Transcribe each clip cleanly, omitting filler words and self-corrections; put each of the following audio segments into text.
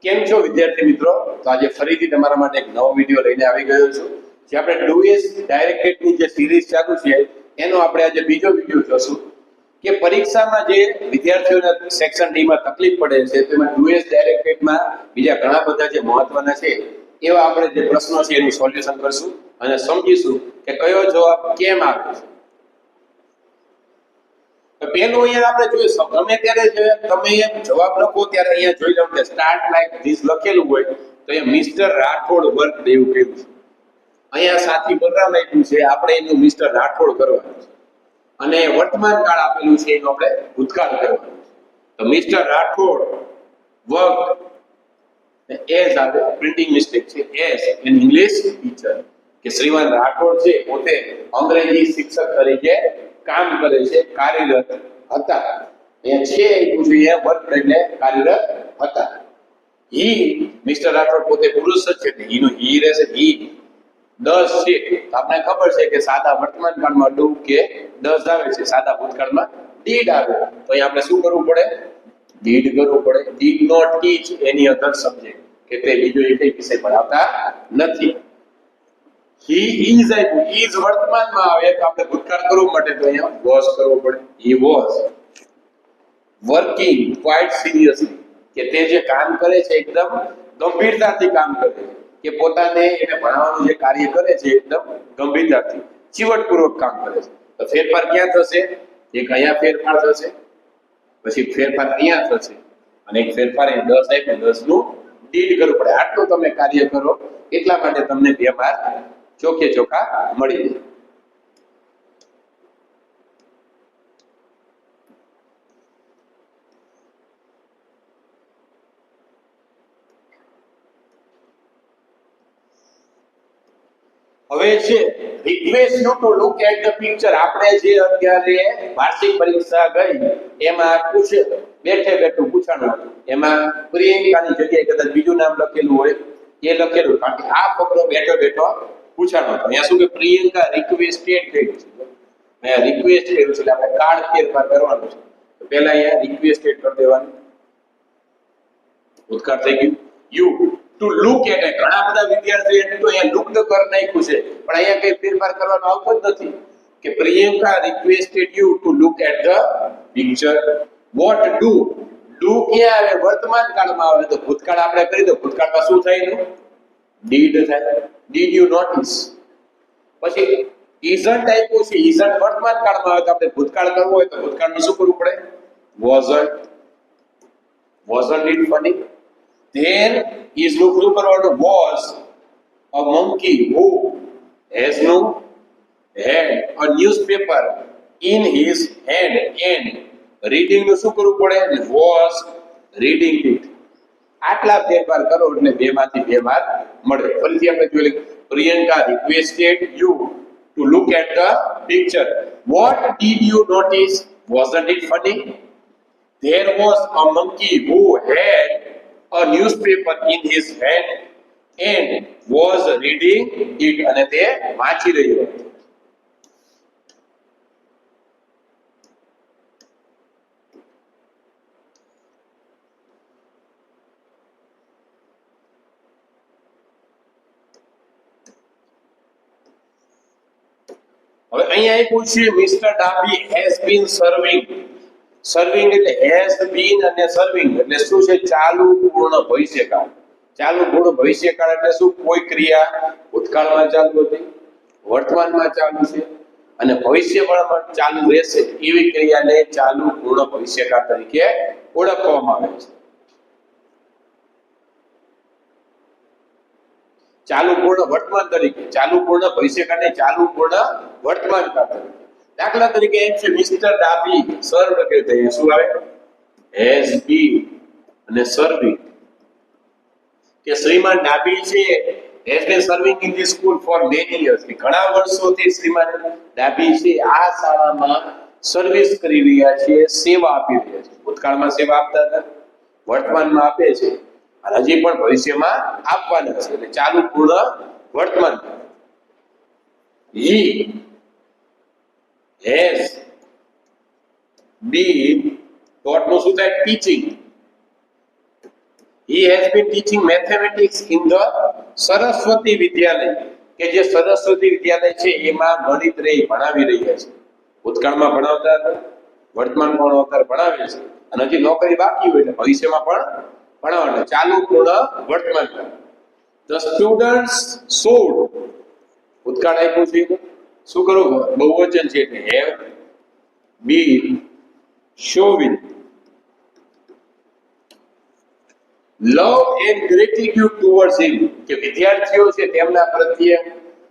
કેમ છો વિદ્યાર્થી મિત્રો? તો આજે ફરીથી તમારા માટે એક નવો વિડીયો લઈને આવી ગયો છું. જે આપણે ડુએસ ડાયરેક્ટેડની જે સિરીઝ ચાલુ છે એનો આપણે આજે બીજો વિડીયો જોશું કે પરીક્ષામાં જે વિદ્યાર્થીઓના સેક્શન ડી માં તકલીફ પડે છે તેમાં ડુએસ ડાયરેક્ટેડમાં બીજા ઘણા બધા જે મહત્વના છે એવા આપણે જે પ્રશ્નો છે એનું સોલ્યુશન કરશું અને સમજીશું કે કયો જવાબ કેમ આવે છે. પેલું અહીંયા આપણે જોઈશું ગમે ત્યારે તમે જવાબ લખો ત્યારે અહીંયા જોઈ લો કે સ્ટાર્ટ લાઈક ધીસ લખેલું હોય તો અહીંયા મિસ્ટર રાઠોડ વર્ક દેવું કેવું છે. અહીંયા સાથી બલરામ આપ્યું છે, આપણે એનું મિસ્ટર રાઠોડ કરવાનું છે અને વર્તમાન કાળ આપેલું છે એનો આપણે ભૂતકાળ કરવાનો છે. તો મિસ્ટર રાઠોડ વર્ક એઝ આવે પ્રિન્ટિંગ મિસ્ટેક છે એઝ ઇન ઇંગ્લિશ ટીચર કે શ્રીમાન રાઠોડ છે પોતે અંગ્રેજી શિક્ષક તરીકે કામ કરે છે, કાર્યરત હતા. અહીંયા છે આપ્યું છે અહીંયા વર્ક એટલે કાર્યરત હતા. હી મિસ્ટર રાઠોડ પોતે પુરુષ જ છે, હીનું હી રહેશે. હી 10 છે તો આપણે ખબર છે કે સાદા વર્તમાન કાળમાં ડુ કે 10 આવે છે, સાદા ભૂતકાળમાં ડીડ આવે. તો અહીં આપણે શું કરવું પડે? ડીડ કરવું પડે. Did not teach any other subject કે તે બીજો એક વિષય ભણાવતા નથી. હી ઇઝ આપ્યું, ઇઝ વર્તમાનમાં આવે તો આપણે ભૂતકાળ કરવું માટે તો અહીંયા વોઝ કરવો પડે. He was working quite seriously કે તે જે કામ કરે છે એકદમ ગંભીરતાથી કામ કરે છે કે પોતાને એને ભણાવવાનું જે કાર્ય કરે છે એકદમ ગંભીરતાથી ચીવટપૂર્વક કામ કરે છે. તો ફેરફાર ક્યાં થશે? એક અહીંયા ફેરફાર થશે, પછી ફેરફાર અહીંયા થશે અને એક ફેરફાર એ 10 આપ્યું 10 નું ડીડ કરવું પડે. આટલું તમે કાર્ય કરો એટલા માટે તમને 2 માર્ક ચોકે ચોકા મળી જાય. હવે છે request you to look at the picture. આપણે જે અત્યારે વાર્ષિક પરીક્ષા ગઈ એમાં પૂછે બેઠે બેઠું પૂછાણું હતું, એમાં પ્રિયંકાની જગ્યાએ કદાચ બીજું નામ લખેલું હોય એ લખેલું, કારણ કે આ ફકરો બેઠો બેઠો પૂછાણો હતો. અહીંયા શું કે પ્રિયંકા રિક્વેસ્ટેડ કર્યું છે, મેં રિક્વેસ્ટ કર્યું છે એટલે આપણે કાર્ડ ફેરફાર કરવાનું છે. તો પહેલા અહીંયા રિક્વેસ્ટેડ કરી દેવાનું, ભૂતકાળ થઈ ગયું. યુ ટુ લુક એટ, ઘણા બધા વિદ્યાર્થીઓ તો અહીંયા લુક તો કરી નાખ્યું છે પણ અહીંયા કઈ ફેરફાર કરવાનો આવતો જ નથી કે Priyanka requested you to look at the picture. What do, do ક્યાં આવે? વર્તમાન કાળમાં આવે. તો ભૂતકાળ આપણે કરી દો, ભૂતકાળમાં શું થાય? ડીડ થાય. Did you notice. પછી ઇઝન્ટ આપ્યું છે, ઇઝન્ટ વર્તમાન કાળમાં આવે તો આપણે ભૂતકાળ કરવો હોય તો ભૂતકાળમાં શું કરવું પડે? Wasn't. Wasn't it funny? Then is નું શું કરવાનું? was a monkey who has no had a newspaper in his hand and reading નું શું કરવું પડે? was reading it. આટલા ફેરફાર કરો એટલે 2 માંથી 2 માર્ક મળે. ફરીથી આપણે જોઈ Priyanka requested you to look at the picture. What did you notice? Wasn't it funny? There was a monkey who had a newspaper in his hand and was reading it. અને તે વાંચી રહ્યો હતો. હવે અહીંયા આપ્યું છે મિસ્ટર ડાબી હેઝ બીન સર્વિંગ. સર્વિંગ એટલે હેઝ બીન અને સર્વિંગ એટલે શું છે? ચાલુ પૂર્ણ ભવિષ્યકાળ. ચાલુ પૂર્ણ ભવિષ્યકાળ એટલે શું? કોઈ ક્રિયા ભૂતકાળમાં ચાલુ હતી, વર્તમાનમાં ચાલુ છે અને ભવિષ્યકાળમાં ચાલુ રહેશે એવી ક્રિયાને ચાલુ પૂર્ણ ભવિષ્યકાળ તરીકે ઓળખવામાં આવે છે. ચાલુ પૂર્ણ વર્તમાન તરીકે, ચાલુ પૂર્ણ ભવિષ્યકાળને ચાલુ પૂર્ણ વર્તમાન કાળ તરીકે. દાખલા તરીકે એમ છે મિસ્ટર ડાબી સર્વ કહેતા અહીંયા શું આવે? હેઝ બીન અને સર્વિંગ કે શ્રીમાન ડાબી છે has been serving in the school for many years કે ઘણા વર્ષોથી શ્રીમાન ડાબી છે આ શાળામાં સર્વિસ કરી રહ્યા છે, સેવા આપી રહ્યા છે. ભૂતકાળમાં સેવા આપતા હતા, વર્તમાનમાં આપે છે અને હજી પણ ભવિષ્યમાં આપવાના છે એટલે ચાલુ પૂર્ણ વર્તમાન. હી has been taught નું શું થાય? Teaching. he has been teaching mathematics in the Saraswati Vidyalaya કે જે સરસ્વતી વિદ્યાલય છે એમાં ગણિત રે ભણાવી રહ્યા છે. ભૂતકાળમાં ભણાવતા હતા, વર્તમાનમાં અત્યારે ભણાવે છે અને હજી નોકરી બાકી હોય એટલે ભવિષ્યમાં પણ ભણાવવાના. ચાલુ પૂર્ણ વર્તમાન. The students showed, ભૂતકાળ આપ્યું છે શું કરું બહુવચન છે એટલે have been showing love and gratitude towards him, કે વિદ્યાર્થીઓ છે તેમના પ્રત્યે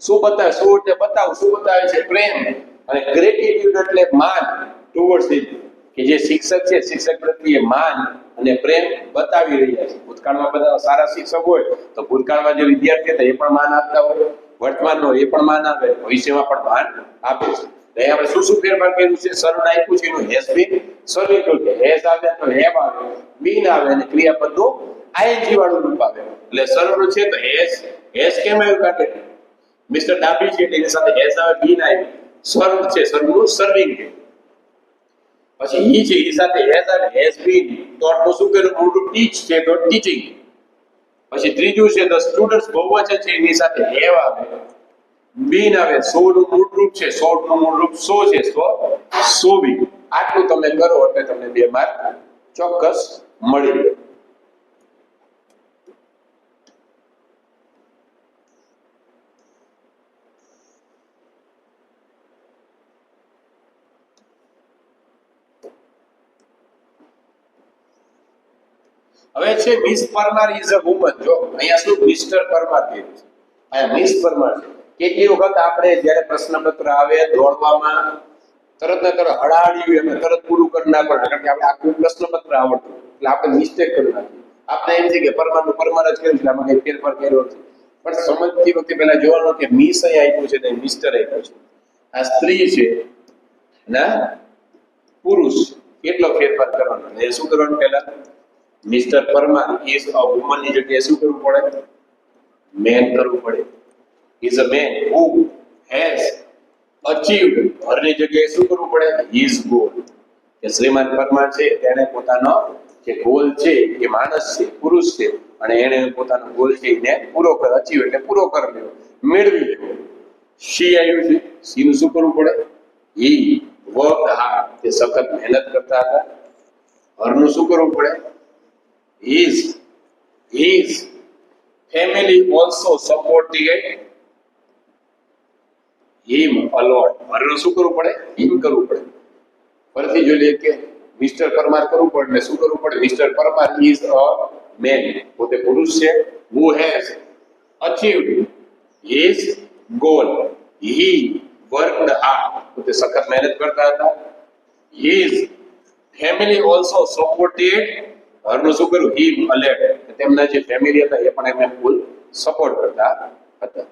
શું બતાવે, શું એટલે બતાવ, શું બતાવે છે પ્રેમ, અને ગ્રેટિટ્યુડ એટલે માન towards him, કે જે શિક્ષક છે શિક્ષક પ્રત્યે માન અને પ્રેમ બતાવી રહ્યા છે. ભૂતકાળમાં બધા સારા શિક્ષક હોય તો ભૂતકાળમાં જે વિદ્યાર્થી હતા એ પણ માન આપતા હોય, વર્તમાનનો એ પણ માન આપે, ભવિષ્યમાં પણ માન આપે છે. તો આપણે શું શું ફેરફાર કર્યું છે? સર્વન આપ્યું છે એનું has been serving to, has આવે તો હેવ આવે, બીન આવે અને ક્રિયાપદનું આઈએનજી વાળું રૂપ આવે. એટલે સર્વર છે તો હેઝ કેમ આવ્યું કાઢે મિસ્ટર ડાબી છે એની સાથે હેઝ આવે, બીન આવી, સર્વ છે સર્વનું સર્વિંગ. પછી ઈ છે ઈ સાથે હેઝ આવે, હેઝ બીન તો આટલું શું કર્યું મૂળરૂપ ટીચ છે તો ટીચિંગ. પછી ત્રીજું છે ધ સ્ટુડન્ટ્સ બહુવચન છે એની સાથે હેવ આવે, બીન આવે, સો નું મૂળરૂપ છે, સો નું મૂળરૂપ સો છે, સોવી. આટલું તમે કરો એટલે તમને 2 માર્ક ચોક્કસ મળી જાય. હવે છે miss Parmar is a woman. જો અહીંયા શું મિસ્ટર પરમાર કહેવું છે, અહીંયા મિસ પરમાર છે. કેટલી વખત આપણે જ્યારે પ્રશ્નપત્ર આવે દોડવામાં તરત ને તરત હડાડ્યું એમ તરત પૂરું કરી નાખવાનું, કારણ કે આપણે આખું પ્રશ્નપત્ર આવડતું એટલે આપણે મિસ્ટેક કરી નાખી. આપણે એમ છે કે પરમારનું પરમાર જ કર્યું છે, આમાં કઈ ફેરફાર કર્યો નથી. પણ સમજતી વખતે પહેલા જોવાનું કે મિસ અહીં આપ્યું છે ને મિસ્ટર આપ્યું છે, આ સ્ત્રી છે ના પુરુષ, કેટલો ફેરફાર કરવાનો. એ શું કરવાનું પહેલા mister Parmar is a woman ની જગ્યાએ શું કરવું પડે? મેન કરવું પડે. Is a man who has achieved, her ની જગ્યાએ શું કરવું પડે? His goal. કે શ્રીમાન પરમાર છે તેને પોતાનો જે ગોલ છે એ માણસ છે પુરુષ છે અને એને પોતાનો ગોલ છે એને પૂરો કર, અચીવ એટલે પૂરો કરી લેવો, મેળવી લેવો. શી આવ્યું છે, શી નું શું કરવું પડે? હી વર્કડ હાર્ડ, તે સખત મહેનત કરતા હતા. હર નું શું કરવું પડે? his family also supported him a lot. હરનું શું કરવું પડે? હિમ કરવું પડે. ફરીથી જોઈ લઈએ કે મિસ્ટર પરમાર કરવું પડે ને શું કરવું પડે? Mister Parmar is a man, પોતે પુરુષ છે, who has achieved his goal. He worked hard, પોતે સખત મહેનત કરતા હતા. His family also supported, હરનું શું કર્યું? હિમ અલેટ, તેમના જે ફેમિલી હતા એ પણ એમને ફૂલ સપોર્ટ કરતા હતા.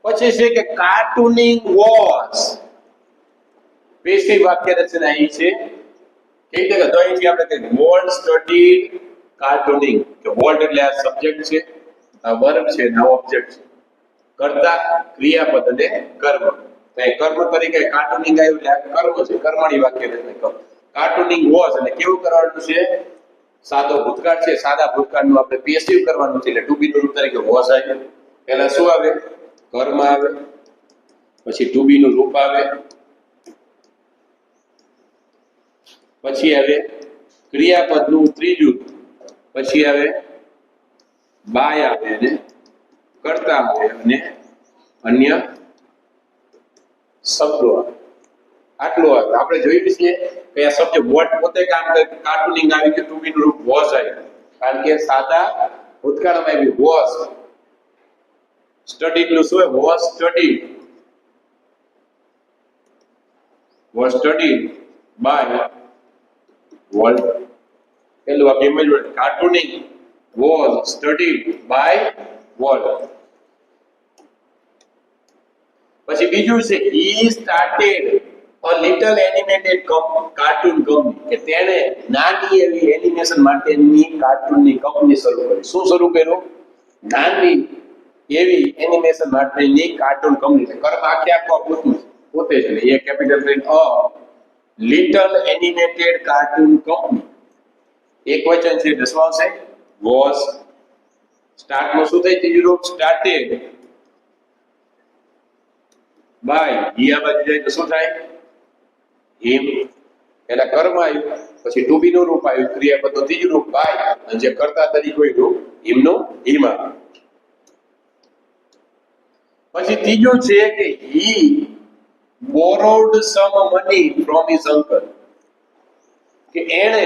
પછી છે કે કાર્ટૂનિંગ વોઝ, પેશી વાક્ય રચના અહીં છે. કેવી રીતે તો અહીંથી આપણે કે વોલ્ડ સ્ટડીડ કાર્ટૂનિંગ, કે વોલ્ડ એટલે આ સબ્જેક્ટ છે, આ વર્બ છે અને આ ઓબ્જેક્ટ છે. કર્તા ક્રિયાપદ અને કર્મ. તો એ કર્મ તરીકે કાર્ટૂનિંગ આવ્યું એટલે કર્મ છે, કર્મણી વાક્ય રચના કરો. કાર્ટૂનિંગ વોઝ એટલે કેવું કરવાનું છે? સાદો ભૂતકાળ છે, સાદા ભૂતકાળનું આપણે પેસિવ કરવાનું છે એટલે ટુ બી નું રૂપ તરીકે વોઝ આવ્યું. પહેલા શું આવે? કર્મ આવે, પછી ટુ બી નું રૂપ આવે, પછી આવે ક્રિયાપદનું ત્રીજું, પછી આવે બાય આવે અને કર્તા આવે અને અન્ય શબ્દો આવે. આટલું આવે. આપણે જોયું છે કે આ શબ્દ વોટ પોતે કામ કરે, કાર્ટૂનિંગ આવી કે ટુ બી નું રૂપ વોઝ આવ્યું, કારણ કે સાદા ભૂતકાળમાં આવી વોઝ. સ્ટડીડ નું શું? Was studied, was studied by world. પેલું વાક્ય એમ જ હોય, cartooning was studied by world. પછી બીજું છે he started a little animated cartoon company, કે તેણે નાની એવી એનિમેશન માટેની કાર્ટૂનની કંપની શરૂ કરી. શું શરૂ કર્યું? નાની એવી એનિમેશન માટેની કાર્ટૂન કંપની છે. કર્મ આખે આખો પોતે છે એ capital letter a little animated cartoon company. એક વચન છે એટલે શું આવશે? વોઝ. સ્ટાર્ટમાં શું થાય? ત્રીજું રૂપ સ્ટાર્ટેડ બાય. ઈ આ બાજુ જાય તો શું થાય? હિમ. એટલે કર્મ આવ્યું, પછી ટુ બી નું રૂપ આવ્યું, ક્રિયાપદનું ત્રીજું રૂપ બાય, અને જે કર્તા તરીકે હોય રૂપ હિમનું હિમ આવ્યું. પછી ત્રીજું છે કે he borrowed some money from his uncle. કે એણે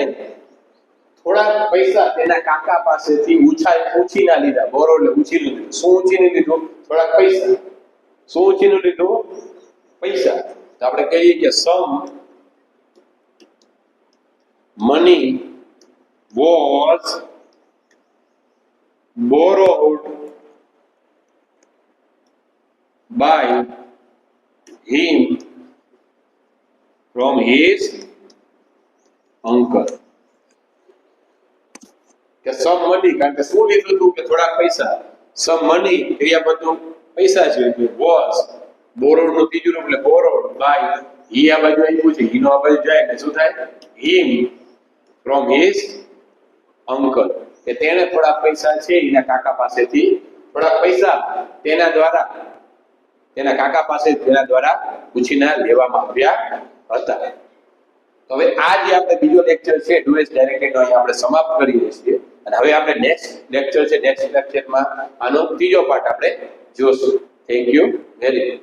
થોડા પૈસા તેના કાકા પાસેથી ઉછીના લીધા. બોરો એટલે ઉછીનું લીધું. શું ઉછીનું લીધું? થોડા પૈસા. શું ઉછીનું લીધું? પૈસા. તો આપણે કહીએ કે some money was borrowed by him from his uncle. કે સમ મની, કારણ કે શું લીધું હતું? કે થોડા પૈસા. સમ મની ક્રિયાપદનું પૈસા છે. વોઝ બોરોડ નું ત્રીજું રૂપ એટલે બોરોડ બાય. હી આ બાજુ આપ્યું છે, હી નો આ બાજુ જાય એટલે શું થાય? Him from his uncle. કે તેણે થોડા પૈસા છે એના કાકા પાસેથી થોડા પૈસા તેના દ્વારા તેના કાકા પાસે તેના દ્વારા ઉછીના લેવામાં આવ્યા હતા. તો હવે આ જે આપણે બીજો લેક્ચર છે ડુએસ ડાયરેક્ટેડ નો અહીં આપણે સમાપ્ત કરીએ છીએ. અને હવે આપણે નેક્સ્ટ લેક્ચર છે, નેક્સ્ટ લેક્ચરમાં આનો ત્રીજો પાર્ટ આપણે જોશું. Thank you very much.